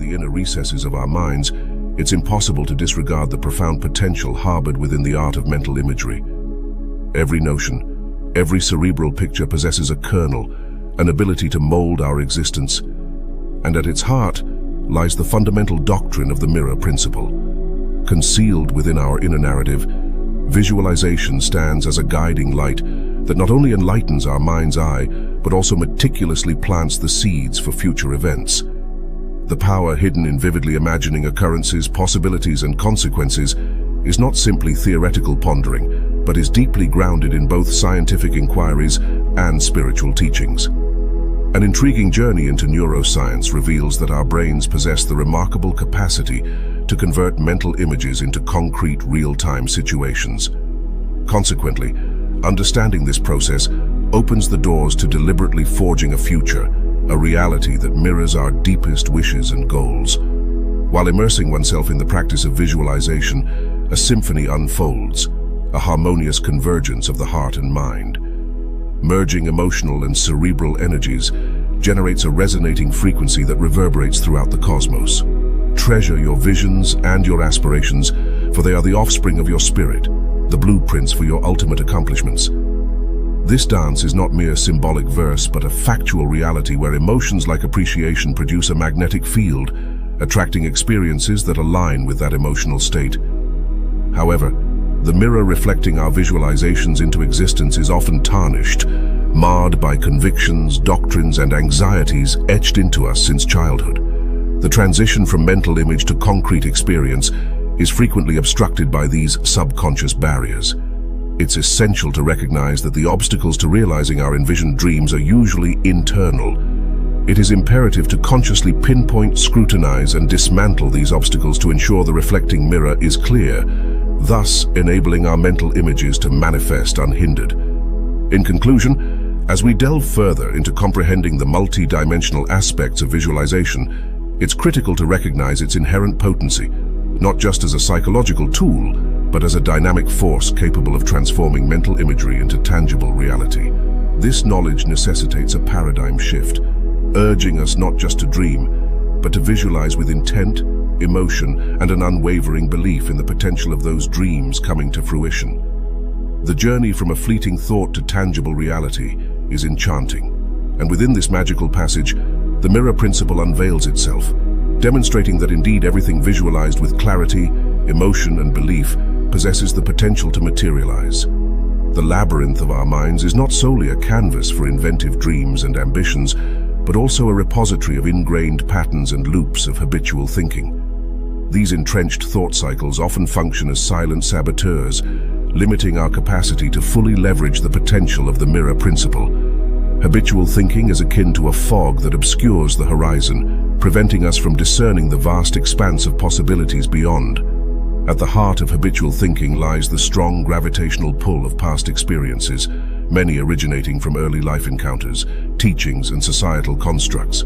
the inner recesses of our minds, it's impossible to disregard the profound potential harbored within the art of mental imagery. Every notion, every cerebral picture possesses a kernel, an ability to mold our existence. And at its heart lies the fundamental doctrine of the mirror principle. Concealed within our inner narrative, visualization stands as a guiding light that not only enlightens our mind's eye, but also meticulously plants the seeds for future events. The power hidden in vividly imagining occurrences, possibilities, and consequences is not simply theoretical pondering, but is deeply grounded in both scientific inquiries and spiritual teachings. An intriguing journey into neuroscience reveals that our brains possess the remarkable capacity to convert mental images into concrete, real-time situations. Consequently, understanding this process opens the doors to deliberately forging a future, a reality that mirrors our deepest wishes and goals. While immersing oneself in the practice of visualization, a symphony unfolds, a harmonious convergence of the heart and mind. Merging emotional and cerebral energies generates a resonating frequency that reverberates throughout the cosmos. Treasure your visions and your aspirations, for they are the offspring of your spirit, the blueprints for your ultimate accomplishments. This dance is not mere symbolic verse, but a factual reality where emotions like appreciation produce a magnetic field, attracting experiences that align with that emotional state. However, the mirror reflecting our visualizations into existence is often tarnished, marred by convictions, doctrines, and anxieties etched into us since childhood. The transition from mental image to concrete experience is frequently obstructed by these subconscious barriers. It's essential to recognize that the obstacles to realizing our envisioned dreams are usually internal. It is imperative to consciously pinpoint, scrutinize, and dismantle these obstacles to ensure the reflecting mirror is clear, thus enabling our mental images to manifest unhindered. In conclusion, as we delve further into comprehending the multi-dimensional aspects of visualization, it's critical to recognize its inherent potency, not just as a psychological tool, but as a dynamic force capable of transforming mental imagery into tangible reality. This knowledge necessitates a paradigm shift, urging us not just to dream, but to visualize with intent, emotion, and an unwavering belief in the potential of those dreams coming to fruition. The journey from a fleeting thought to tangible reality is enchanting, and within this magical passage, the mirror principle unveils itself, demonstrating that indeed everything visualized with clarity, emotion, and belief possesses the potential to materialize. The labyrinth of our minds is not solely a canvas for inventive dreams and ambitions, but also a repository of ingrained patterns and loops of habitual thinking. These entrenched thought cycles often function as silent saboteurs, limiting our capacity to fully leverage the potential of the mirror principle. Habitual thinking is akin to a fog that obscures the horizon, preventing us from discerning the vast expanse of possibilities beyond. At the heart of habitual thinking lies the strong gravitational pull of past experiences, many originating from early life encounters, teachings, and societal constructs.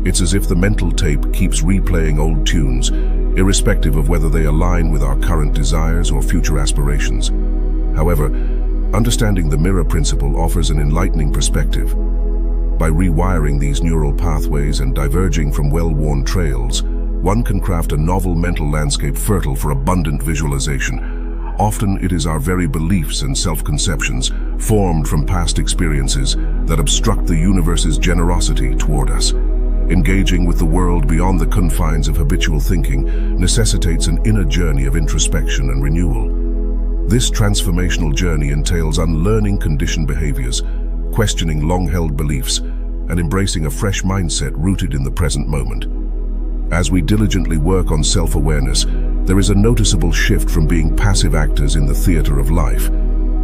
It's as if the mental tape keeps replaying old tunes, irrespective of whether they align with our current desires or future aspirations. However, understanding the mirror principle offers an enlightening perspective. By rewiring these neural pathways and diverging from well-worn trails, one can craft a novel mental landscape fertile for abundant visualization. Often it is our very beliefs and self-conceptions, formed from past experiences, that obstruct the universe's generosity toward us. Engaging with the world beyond the confines of habitual thinking necessitates an inner journey of introspection and renewal. This transformational journey entails unlearning conditioned behaviors, questioning long-held beliefs, and embracing a fresh mindset rooted in the present moment. As we diligently work on self-awareness, there is a noticeable shift from being passive actors in the theater of life,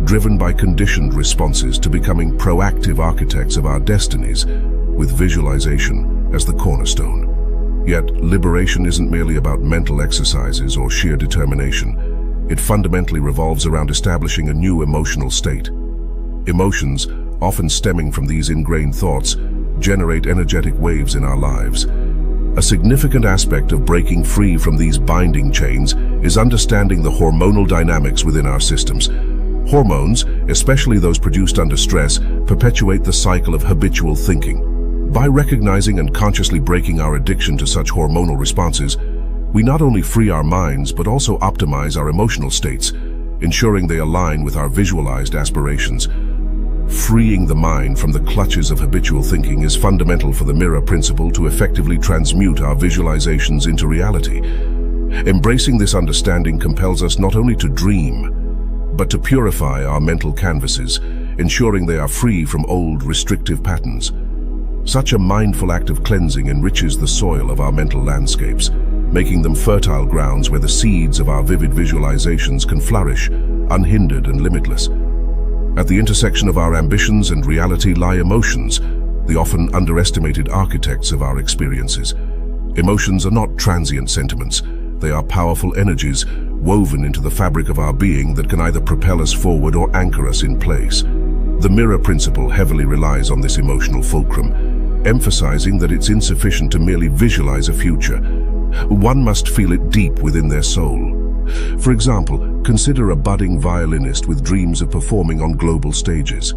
driven by conditioned responses, to becoming proactive architects of our destinies, with visualization as the cornerstone. Yet, liberation isn't merely about mental exercises or sheer determination. It fundamentally revolves around establishing a new emotional state. Emotions, often stemming from these ingrained thoughts, generate energetic waves in our lives. A significant aspect of breaking free from these binding chains is understanding the hormonal dynamics within our systems. Hormones, especially those produced under stress, perpetuate the cycle of habitual thinking. By recognizing and consciously breaking our addiction to such hormonal responses, we not only free our minds but also optimize our emotional states, ensuring they align with our visualized aspirations. Freeing the mind from the clutches of habitual thinking is fundamental for the mirror principle to effectively transmute our visualizations into reality. Embracing this understanding compels us not only to dream, but to purify our mental canvases, ensuring they are free from old, restrictive patterns. Such a mindful act of cleansing enriches the soil of our mental landscapes, making them fertile grounds where the seeds of our vivid visualizations can flourish, unhindered and limitless. At the intersection of our ambitions and reality lie emotions, the often underestimated architects of our experiences. Emotions are not transient sentiments. They are powerful energies woven into the fabric of our being that can either propel us forward or anchor us in place. The mirror principle heavily relies on this emotional fulcrum, emphasizing that it's insufficient to merely visualize a future. One must feel it deep within their soul. For example, consider a budding violinist with dreams of performing on global stages.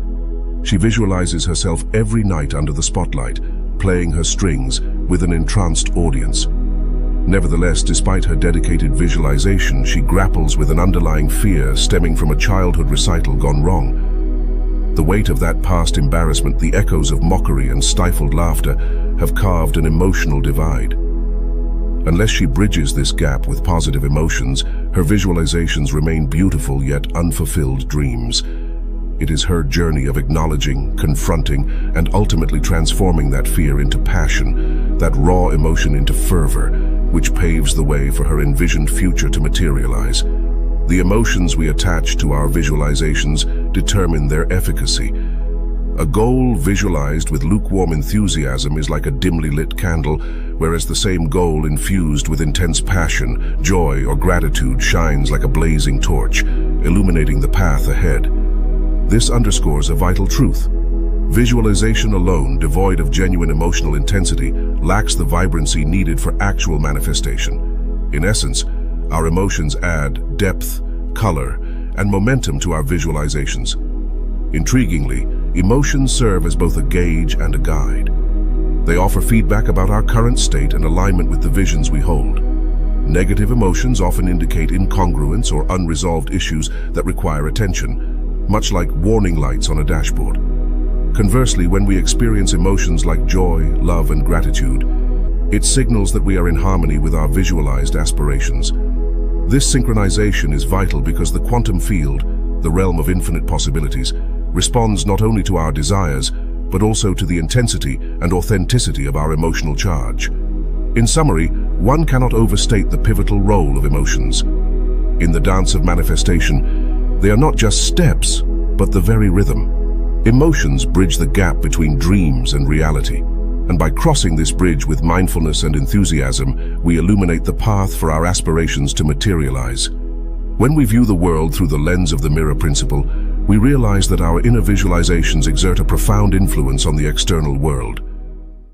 She visualizes herself every night under the spotlight, playing her strings with an entranced audience. Nevertheless, despite her dedicated visualization, she grapples with an underlying fear stemming from a childhood recital gone wrong. The weight of that past embarrassment, the echoes of mockery and stifled laughter, have carved an emotional divide. Unless she bridges this gap with positive emotions, her visualizations remain beautiful yet unfulfilled dreams. It is her journey of acknowledging, confronting, and ultimately transforming that fear into passion, that raw emotion into fervor, which paves the way for her envisioned future to materialize. The emotions we attach to our visualizations determine their efficacy. A goal visualized with lukewarm enthusiasm is like a dimly lit candle, whereas the same goal infused with intense passion, joy, or gratitude shines like a blazing torch, illuminating the path ahead. This underscores a vital truth. Visualization alone, devoid of genuine emotional intensity, lacks the vibrancy needed for actual manifestation. In essence, our emotions add depth, color, and momentum to our visualizations. Intriguingly, emotions serve as both a gauge and a guide. They offer feedback about our current state and alignment with the visions we hold. Negative emotions often indicate incongruence or unresolved issues that require attention, much like warning lights on a dashboard. Conversely, when we experience emotions like joy, love, and gratitude, it signals that we are in harmony with our visualized aspirations. This synchronization is vital because the quantum field, the realm of infinite possibilities, responds not only to our desires, but also to the intensity and authenticity of our emotional charge. In summary, one cannot overstate the pivotal role of emotions. In the dance of manifestation, they are not just steps, but the very rhythm. Emotions bridge the gap between dreams and reality, and by crossing this bridge with mindfulness and enthusiasm, we illuminate the path for our aspirations to materialize. When we view the world through the lens of the mirror principle, we realize that our inner visualizations exert a profound influence on the external world.